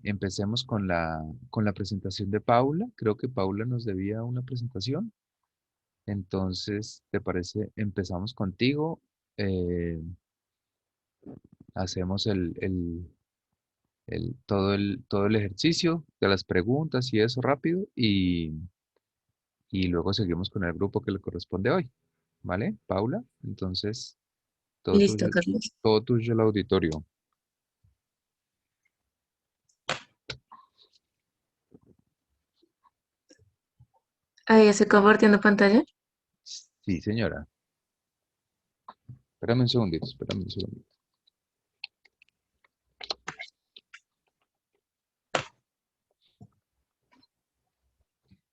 Empecemos con la presentación de Paula. Creo que Paula nos debía una presentación. Entonces, ¿te parece? Empezamos contigo. eh, Hacemos todo el ejercicio de las preguntas y eso rápido y luego seguimos con el grupo que le corresponde hoy. ¿Vale, Paula? Entonces, Listo, Carlos. todo tuyo el auditorio. Ahí estoy compartiendo pantalla. Sí, señora. Espérame un segundito, espérame un segundito.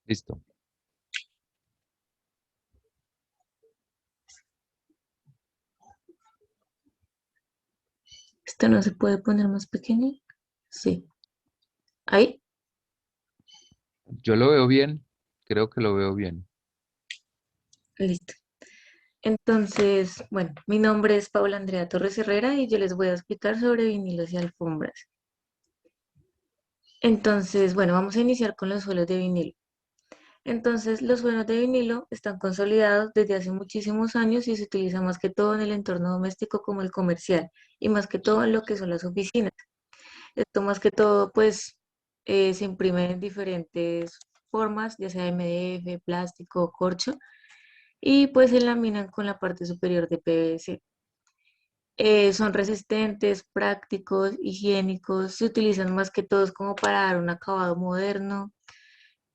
Listo. Esto no se puede poner más pequeño. Sí. Ahí. Yo lo veo bien, creo que lo veo bien. Listo. Entonces, bueno, mi nombre es Paula Andrea Torres Herrera y yo les voy a explicar sobre vinilos y alfombras. Entonces, bueno, vamos a iniciar con los suelos de vinilo. Entonces, los suelos de vinilo están consolidados desde hace muchísimos años y se utiliza más que todo en el entorno doméstico como el comercial y más que todo en lo que son las oficinas. Esto más que todo, pues, se imprime en diferentes formas, ya sea MDF, plástico, corcho, y pues se laminan con la parte superior de PVC. Son resistentes, prácticos, higiénicos, se utilizan más que todos como para dar un acabado moderno,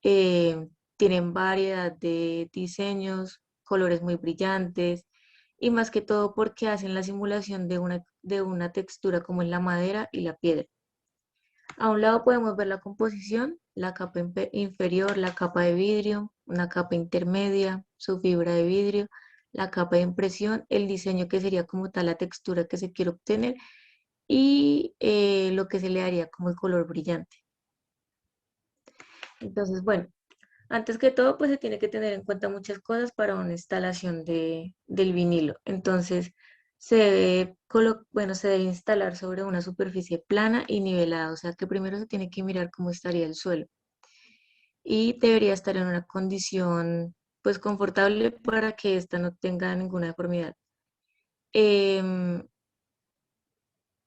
eh, tienen variedad de diseños, colores muy brillantes y más que todo porque hacen la simulación de una textura como en la madera y la piedra. A un lado podemos ver la composición, la capa inferior, la capa de vidrio, una capa intermedia, su fibra de vidrio, la capa de impresión, el diseño que sería como tal la textura que se quiere obtener y lo que se le daría como el color brillante. Entonces, bueno, antes que todo, pues se tiene que tener en cuenta muchas cosas para una instalación del vinilo. Entonces, se debe instalar sobre una superficie plana y nivelada, o sea que primero se tiene que mirar cómo estaría el suelo y debería estar en una condición pues confortable para que ésta no tenga ninguna deformidad. Em,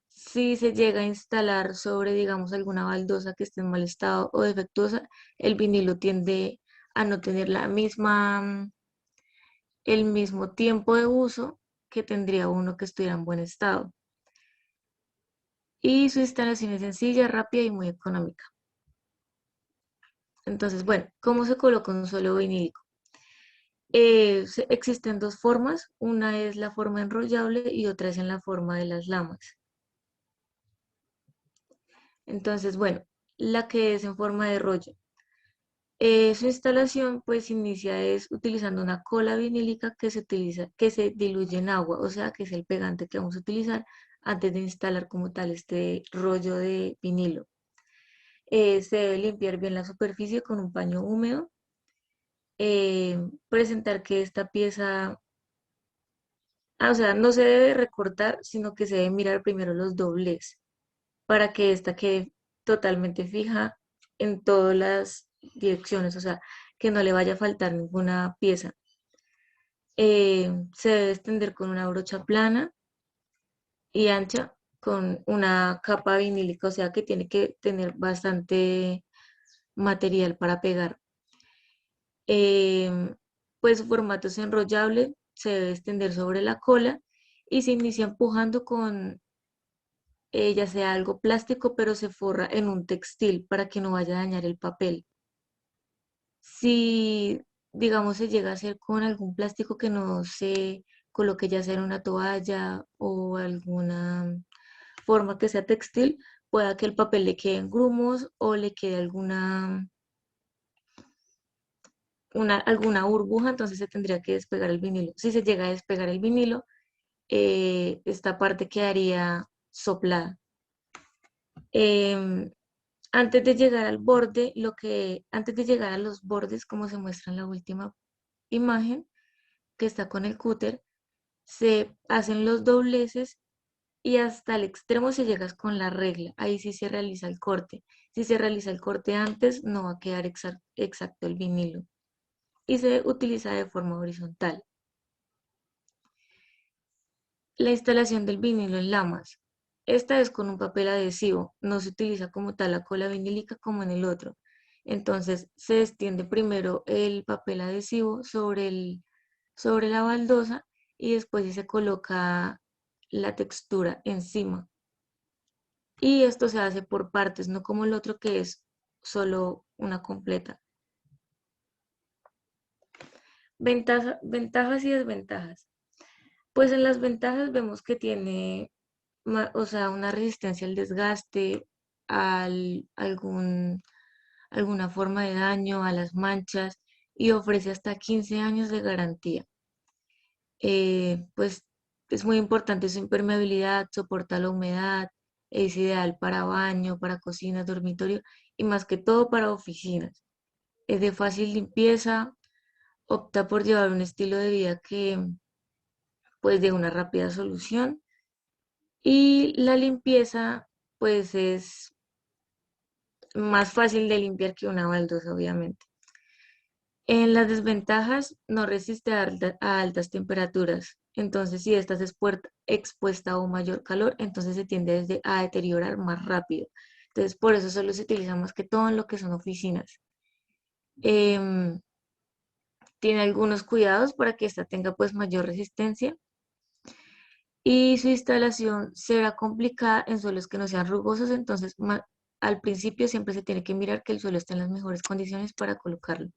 si se llega a instalar sobre, digamos, alguna baldosa que esté en mal estado o defectuosa, el vinilo tiende a no tener el mismo tiempo de uso que tendría uno que estuviera en buen estado. Y su instalación es sencilla, rápida y muy económica. Entonces, bueno, ¿cómo se coloca un suelo vinílico? Existen dos formas, una es la forma enrollable y otra es en la forma de las lamas. Entonces, bueno, la que es en forma de rollo. Su instalación pues inicia es utilizando una cola vinílica que se diluye en agua, o sea que es el pegante que vamos a utilizar antes de instalar como tal este rollo de vinilo. Se debe limpiar bien la superficie con un paño húmedo, presentar que esta pieza, o sea, no se debe recortar, sino que se debe mirar primero los doblez para que esta quede totalmente fija en todas las direcciones, o sea, que no le vaya a faltar ninguna pieza. Se debe extender con una brocha plana y ancha con una capa vinílica, o sea que tiene que tener bastante material para pegar. Em, pues su formato es enrollable, se debe extender sobre la cola y se inicia empujando con ya sea algo plástico, pero se forra en un textil para que no vaya a dañar el papel. Si, digamos, se llega a hacer con algún plástico que no se coloque ya sea en una toalla o alguna forma que sea textil, pueda que el papel le quede en grumos o le quede alguna burbuja, entonces se tendría que despegar el vinilo. Si se llega a despegar el vinilo, esta parte quedaría soplada. Em, Antes de llegar al borde, antes de llegar a los bordes, como se muestra en la última imagen, que está con el cúter, se hacen los dobleces y hasta el extremo se llegas con la regla. Ahí sí se realiza el corte. Si se realiza el corte antes, no va a quedar exacto el vinilo y se utiliza de forma horizontal. La instalación del vinilo en lamas. Esta es con un papel adhesivo, no se utiliza como tal la cola vinílica como en el otro. Entonces se extiende primero el papel adhesivo sobre la baldosa y después sí se coloca la textura encima. Y esto se hace por partes, no como el otro que es solo una completa. Ventajas y desventajas. Pues en las ventajas vemos que tiene, o sea, una resistencia al desgaste, alguna forma de daño, a las manchas y ofrece hasta 15 años de garantía. Pues es muy importante su impermeabilidad, soporta la humedad, es ideal para baño, para cocina, dormitorio y más que todo para oficinas. Es de fácil limpieza, opta por llevar un estilo de vida que pues de una rápida solución y la limpieza pues es más fácil de limpiar que una baldosa obviamente. En las desventajas no resiste a altas temperaturas, entonces si estás expuesta a un mayor calor, entonces se tiende a deteriorar más rápido. Entonces por eso solo se utiliza más que todo en lo que son oficinas. Em, Tiene algunos cuidados para que ésta tenga pues mayor resistencia y su instalación será complicada en suelos que no sean rugosos, entonces al principio siempre se tiene que mirar que el suelo esté en las mejores condiciones para colocarlo.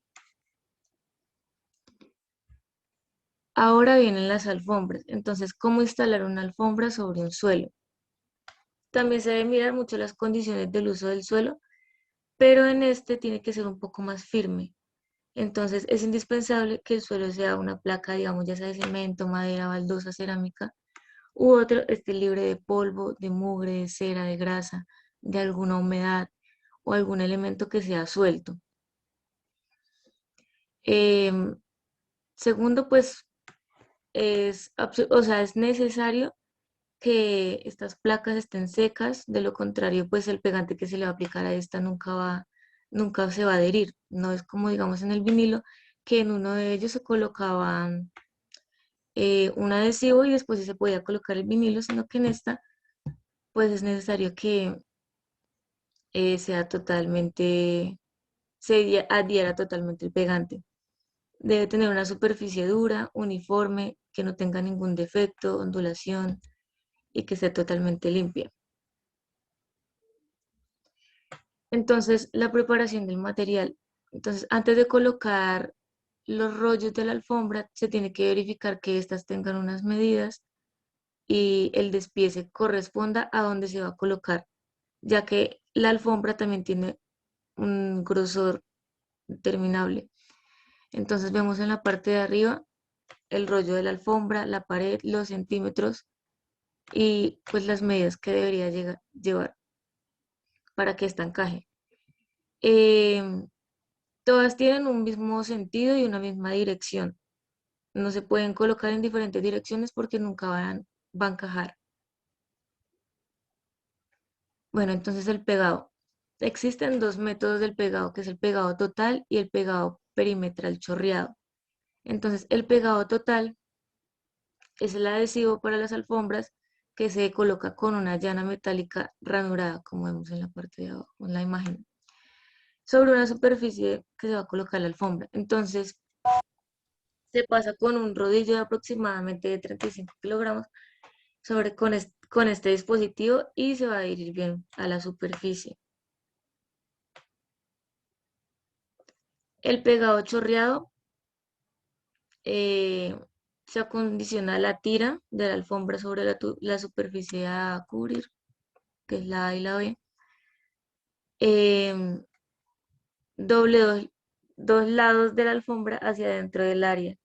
Ahora vienen las alfombras. Entonces, ¿cómo instalar una alfombra sobre un suelo? También se debe mirar mucho las condiciones del uso del suelo, pero en este tiene que ser un poco más firme. Entonces, es indispensable que el suelo sea una placa, digamos, ya sea de cemento, madera, baldosa, cerámica, u otro esté libre de polvo, de mugre, de cera, de grasa, de alguna humedad o algún elemento que sea suelto. Em, Segundo, pues o sea, es necesario que estas placas estén secas, de lo contrario, pues el pegante que se le va a aplicar a esta nunca se va a adherir. No es como digamos en el vinilo, que en uno de ellos se colocaba un adhesivo y después sí se podía colocar el vinilo, sino que en esta, pues es necesario que sea totalmente, adhiera totalmente el pegante. Debe tener una superficie dura, uniforme, que no tenga ningún defecto, ondulación y que sea totalmente limpia. Entonces, la preparación del material. Entonces, antes de colocar los rollos de la alfombra, se tiene que verificar que éstas tengan unas medidas y el despiece corresponda a donde se va a colocar, ya que la alfombra también tiene un grosor determinable. Entonces, vemos en la parte de arriba el rollo de la alfombra, la pared, los centímetros y pues las medidas que debería llevar para que esta encaje. Em, Todas tienen un mismo sentido y una misma dirección. No se pueden colocar en diferentes direcciones porque nunca va a encajar. Bueno, entonces el pegado. Existen dos métodos del pegado, que es el pegado total y el pegado perimetral chorreado. Entonces, el pegado total es el adhesivo para las alfombras que se coloca con una llana metálica ranurada, como vemos en la parte de abajo, en la imagen, sobre una superficie que se va a colocar la alfombra. Entonces, se pasa con un rodillo de aproximadamente de 35 kilogramos con este dispositivo y se va a adherir bien a la superficie. El pegado chorreado eh, se acondiciona la tira de la alfombra sobre la superficie a cubrir, que es la A y la B. Em, Doble dos lados de la alfombra hacia dentro del área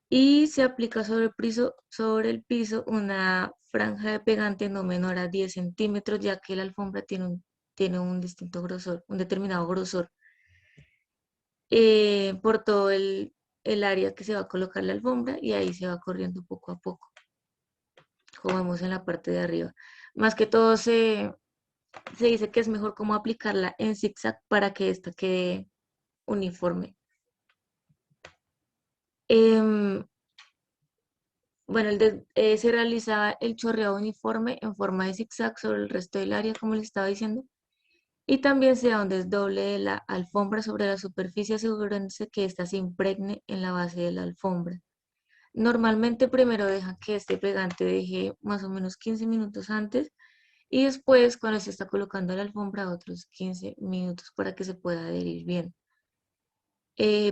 y se aplica sobre el piso una franja de pegante no menor a 10 centímetros, ya que la alfombra tiene un distinto grosor, un determinado grosor, por todo el área que se va a colocar la alfombra y ahí se va corriendo poco a poco. como vemos en la parte de arriba. Más que todo se dice que es mejor como aplicarla en zigzag para que esta quede uniforme. Em, bueno, se realizaba el chorreado uniforme en forma de zigzag sobre el resto del área, como les estaba diciendo. Y también se da un desdoble de la alfombra sobre la superficie, asegurándose que ésta se impregne en la base de la alfombra. Normalmente primero dejan que este pegante deje más o menos 15 minutos antes y después cuando se está colocando la alfombra otros 15 minutos para que se pueda adherir bien.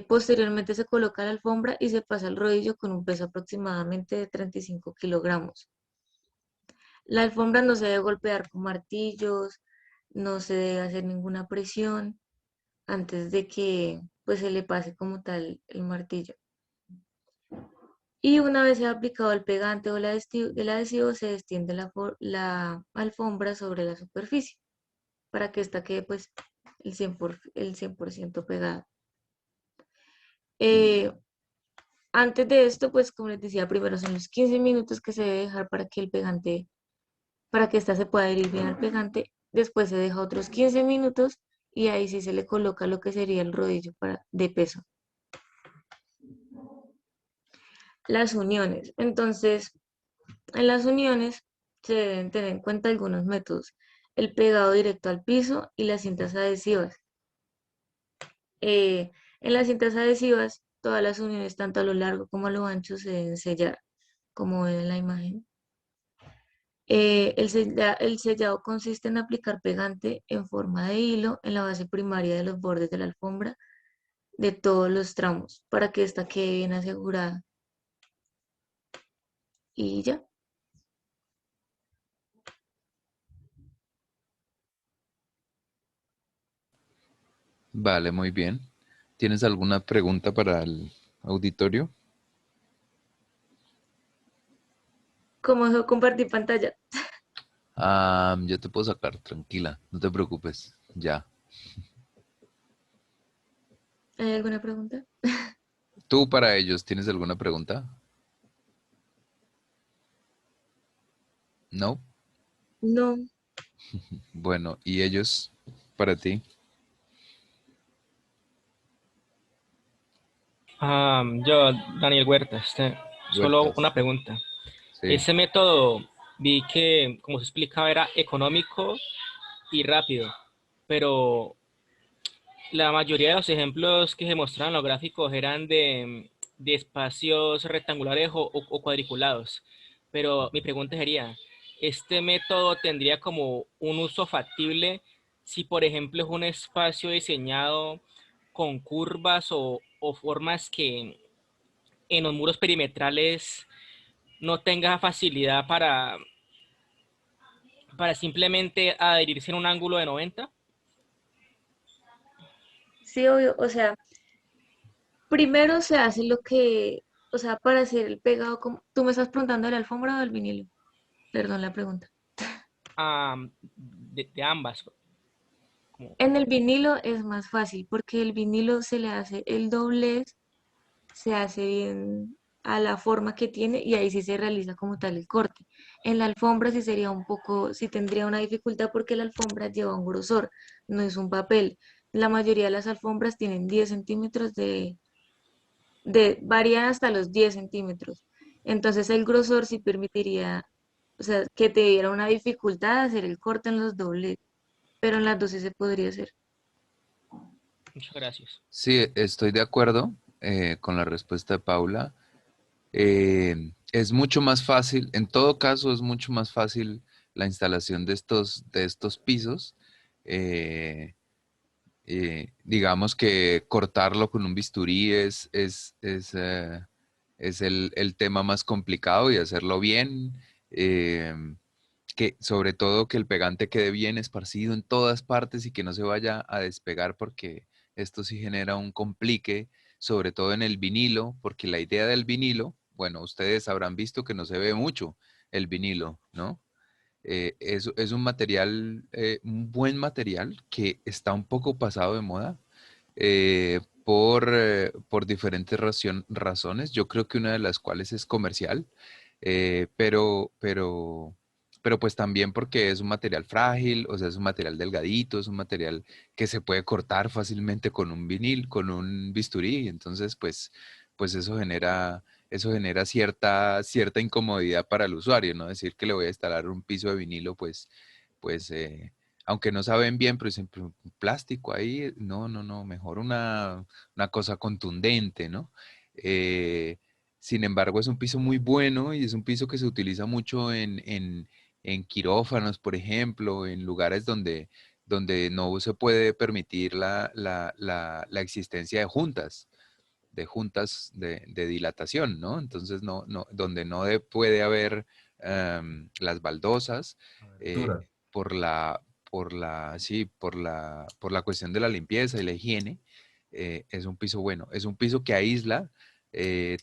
Posteriormente se coloca la alfombra y se pasa el rodillo con un peso aproximadamente de 35 kilogramos. La alfombra no se debe golpear con martillos, no se debe hacer ninguna presión antes de que pues se le pase como tal el martillo. Y una vez se ha aplicado el pegante o el adhesivo, se extiende la alfombra sobre la superficie para que ésta quede pues el 100% pegada. Eh, Antes de esto, pues como les decía, primero son los 15 minutos que se debe dejar para que el pegante, para que ésta se pueda adherir bien al pegante. Después se deja otros 15 minutos y ahí sí se le coloca lo que sería el rodillo de peso. Las uniones. Entonces, en las uniones se deben tener en cuenta algunos métodos. El pegado directo al piso y las cintas adhesivas. En las cintas adhesivas, todas las uniones, tanto a lo largo como a lo ancho, se deben sellar, como ven en la imagen. El sellado consiste en aplicar pegante en forma de hilo en la base primaria de los bordes de la alfombra de todos los tramos para que ésta quede bien asegurada. Y ya. Vale, muy bien. ¿Tienes alguna pregunta para el auditorio? ¿Cómo dejo compartir pantalla? Ah, yo te puedo sacar, tranquila, no te preocupes. Ya. ¿Hay alguna pregunta? ¿Tú para ellos tienes alguna pregunta? No. No, Bueno, ¿y ellos para ti? Yo, Daniel Huerta, solo Vueltas. una pregunta. Sí. Ese método vi que, como se explicaba, era económico y rápido, pero la mayoría de los ejemplos que se mostraban en los gráficos eran de espacios rectangulares o cuadriculados. Pero mi pregunta sería, ¿este método tendría como un uso factible si, por ejemplo, es un espacio diseñado con curvas o formas que en los muros perimetrales no tenga facilidad para simplemente adherirse en un ángulo de 90? sí, obvio. O sea, primero se hace o sea, para hacer el pegado, ¿tú me estás preguntando de la alfombra o del vinilo? Perdón la pregunta. De ambas. Como, En el vinilo es más fácil porque el vinilo se le hace el doblez, se hace bien a la forma que tiene y ahí sí se realiza como tal el corte. En la alfombra sí sería un poco, sí tendría una dificultad porque la alfombra lleva un grosor, no es un papel. La mayoría de las alfombras tienen 10 centímetros varían hasta los 10 centímetros. Entonces el grosor sí permitiría, o sea, que te diera una dificultad hacer el corte en los dobles, pero en las dos sí se podría hacer. muchas gracias. Sí, estoy de acuerdo con la respuesta de Paula. Es mucho más fácil, en todo caso es mucho más fácil la instalación de estos pisos. eh, digamos que cortarlo con un bisturí es el tema más complicado y hacerlo bien. eh, que sobre todo que el pegante quede bien esparcido en todas partes y que no se vaya a despegar porque esto sí genera un complique, sobre todo en el vinilo, porque la idea del vinilo, bueno, ustedes habrán visto que no se ve mucho el vinilo, ¿no? Es un material, un buen material que está un poco pasado de moda por diferentes razones. Yo creo que una de las cuales es comercial. Pero pues también porque es un material frágil, o sea, es un material delgadito, es un material que se puede cortar fácilmente con un vinil, con un bisturí, entonces pues eso genera cierta incomodidad para el usuario, ¿no? Decir que le voy a instalar un piso de vinilo, pues, aunque no saben bien, pero dicen, "Pero un plástico ahí, no, no, no, mejor una cosa contundente, ¿no? Eh, Sin embargo, es un piso muy bueno y es un piso que se utiliza mucho en quirófanos, por ejemplo, en lugares donde no se puede permitir la existencia de dilatación, ¿no? Entonces, donde puede haber las baldosas eh, Abertura. por sí, por la cuestión de la limpieza y la higiene, es un piso bueno. Es un piso que aísla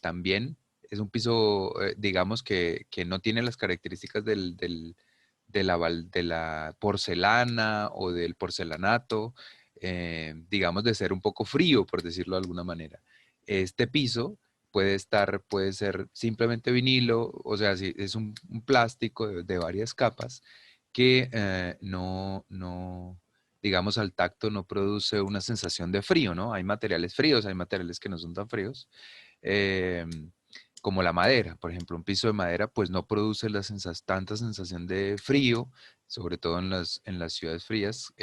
también. Es un piso, digamos, que no tiene las características de la porcelana o del porcelanato, digamos, de ser un poco frío, por decirlo de alguna manera. Este piso puede ser simplemente vinilo, o sea, si es un plástico de varias capas que digamos, al tacto no produce una sensación de frío, ¿no? Hay materiales fríos, hay materiales que no son tan fríos, eh, como la madera, por ejemplo, un piso de madera pues no produce tanta sensación de frío, sobre todo en las ciudades frías,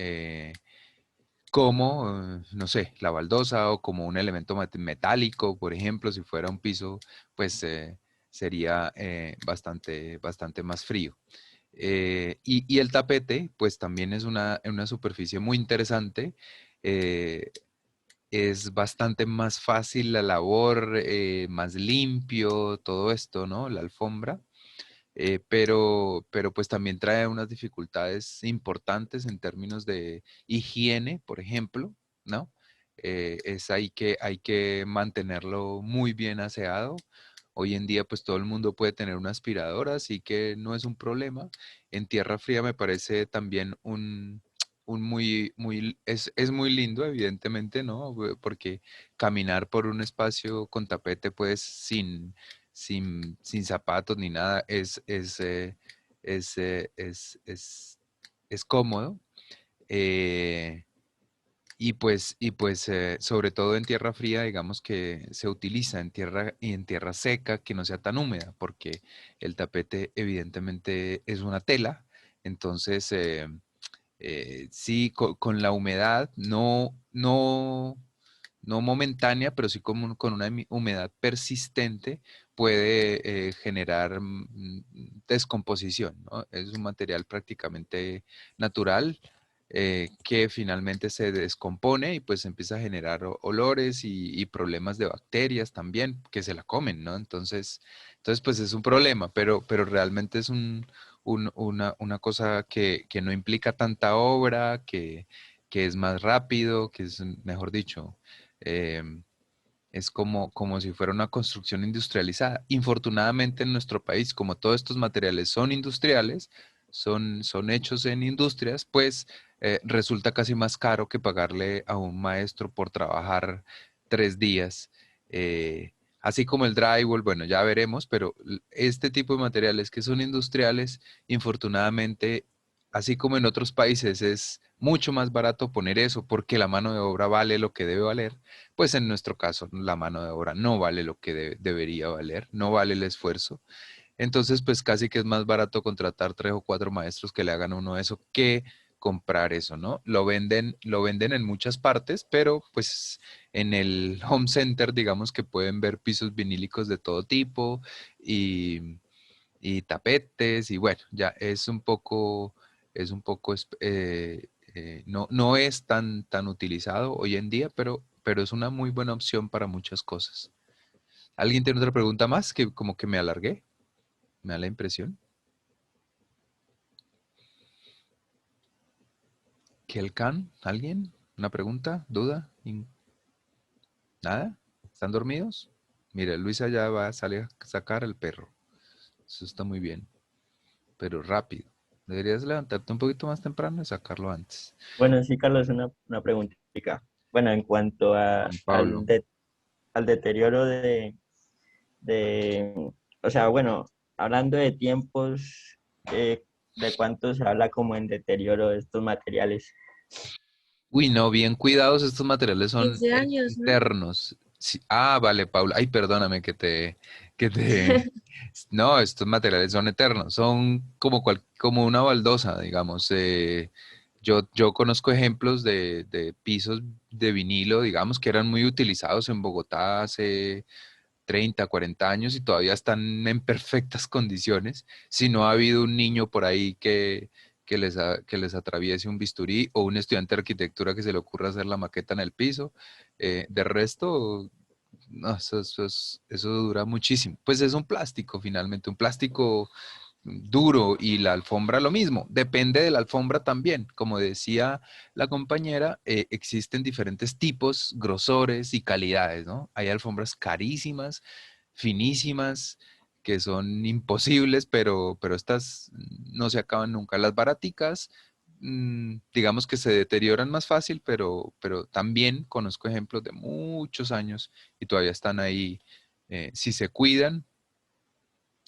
como, no sé, la baldosa o como un elemento metálico, por ejemplo, si fuera un piso, pues sería bastante más frío. Y el tapete, pues también es una superficie muy interesante. eh, es bastante más fácil la labor, más limpio, todo esto, ¿no? La alfombra. Pero pues también trae unas dificultades importantes en términos de higiene, por ejemplo, ¿no? Hay que mantenerlo muy bien aseado. Hoy en día pues todo el mundo puede tener una aspiradora, así que no es un problema. En tierra fría me parece también es muy lindo, evidentemente, ¿no? Porque caminar por un espacio con tapete, pues sin zapatos ni nada, es, eh, es, es, es cómodo. eh, sobre todo en tierra fría, digamos que se utiliza en tierra seca que no sea tan húmeda, porque el tapete evidentemente es una tela, entonces sí, con la humedad, no momentánea, pero sí con una humedad persistente puede generar descomposición, ¿no? Es un material prácticamente natural que finalmente se descompone y pues empieza a generar olores y problemas de bacterias también que se la comen, ¿no? Entonces pues es un problema, pero realmente es una cosa que no implica tanta obra, que es más rápido, que es, mejor dicho, eh, es como si fuera una construcción industrializada. Infortunadamente en nuestro país, como todos estos materiales son industriales, son hechos en industrias, pues resulta casi más caro que pagarle a un maestro por trabajar 3 días. Así como el drywall, bueno, ya veremos, pero este tipo de materiales que son industriales, infortunadamente, así como en otros países es mucho más barato poner eso porque la mano de obra vale lo que debe valer, pues en nuestro caso la mano de obra no vale lo que debería valer, no vale el esfuerzo. Entonces, pues casi que es más barato contratar 3 o 4 maestros que le hagan a uno eso que comprar eso, ¿no? Lo venden en muchas partes, pero pues en el home center, digamos que pueden ver pisos vinílicos de todo tipo y, y tapetes y bueno, ya no es tan utilizado hoy en día, pero es una muy buena opción para muchas cosas. ¿Alguien tiene otra pregunta más? Que como que me alargué, me da la impresión. Kelkan, ¿alguien? ¿Una pregunta? ¿Duda? ¿Nada? ¿Están dormidos? Mira, Luisa ya va a salir a sacar al perro. Eso está muy bien, pero rápido. Deberías levantarte un poquito más temprano y sacarlo antes. Bueno, sí, Carlos, una preguntita. Bueno, en cuanto Juan Pablo. al deterioro de, o sea, bueno, hablando de tiempos, ¿de cuánto se habla como en deterioro de estos materiales? Uy, no, bien cuidados, estos materiales son 15 años, ¿no? eternos. Sí, ah, vale, Paula. Ay, perdóname que te... No, estos materiales son eternos, son como, como una baldosa, digamos. Yo conozco ejemplos de pisos de vinilo, digamos, que eran muy utilizados en Bogotá hace 30, 40 años y todavía están en perfectas condiciones. Si no ha habido un niño por ahí que les atraviese un bisturí o un estudiante de arquitectura que se le ocurra hacer la maqueta en el piso. De resto, no, eso dura muchísimo. Pues es un plástico finalmente, un plástico duro y la alfombra lo mismo. Depende de la alfombra también. Como decía la compañera, existen diferentes tipos, grosores y calidades, ¿no? Hay alfombras carísimas, finísimas, que son imposibles, pero estas no se acaban nunca. Las baraticas, digamos que se deterioran más fácil, pero también conozco ejemplos de muchos años y todavía están ahí. Si se cuidan,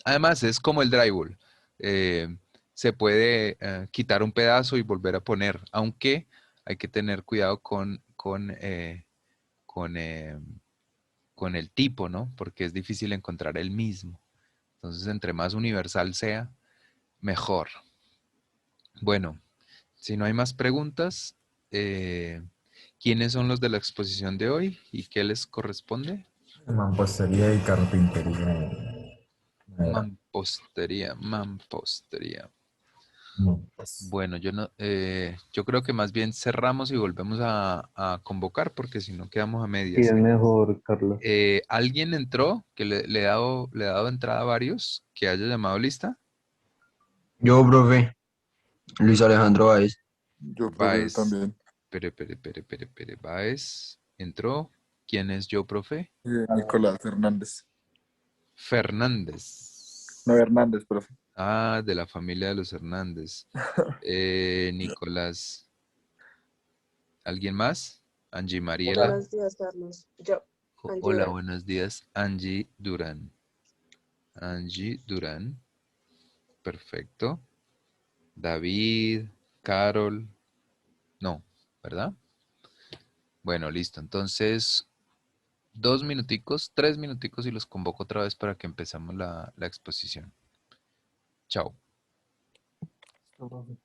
además, es como el drywall. eh, Se puede quitar un pedazo y volver a poner, aunque hay que tener cuidado con, eh, con el tipo, ¿no? Porque es difícil encontrar el mismo. Entonces, entre más universal sea, mejor. Bueno, si no hay más preguntas, eh, ¿quiénes son los de la exposición de hoy y qué les corresponde? Mampostería y carpintería en madera. Mampostería, mampostería. No, pues, Bueno, yo creo que más bien cerramos y volvemos a convocar porque si no quedamos a Sí, es medias. mejor, Carlos. ¿Alguien entró que le he dado entrada a varios que haya llamado lista? Yo, profe, Luis Alejandro Báez. Yo, profe, Baez, también. Baez entró. ¿Quién es yo, profe? Nicolás Hernández. Fernández. No, Hernández, profe. Ah, de la familia de los Hernández. Nicolás. ¿Alguien más? Angie Mariela. Buenos días, Carlos. Yo, Angie Hola, Durán. buenos días. Angie Durán. Angie Durán. Perfecto. David, Carol. No, ¿verdad? Bueno, listo. Entonces, 2 minuticos, 3 minuticos y los convoco otra vez para que empezamos la exposición. Chao. Listo, profe.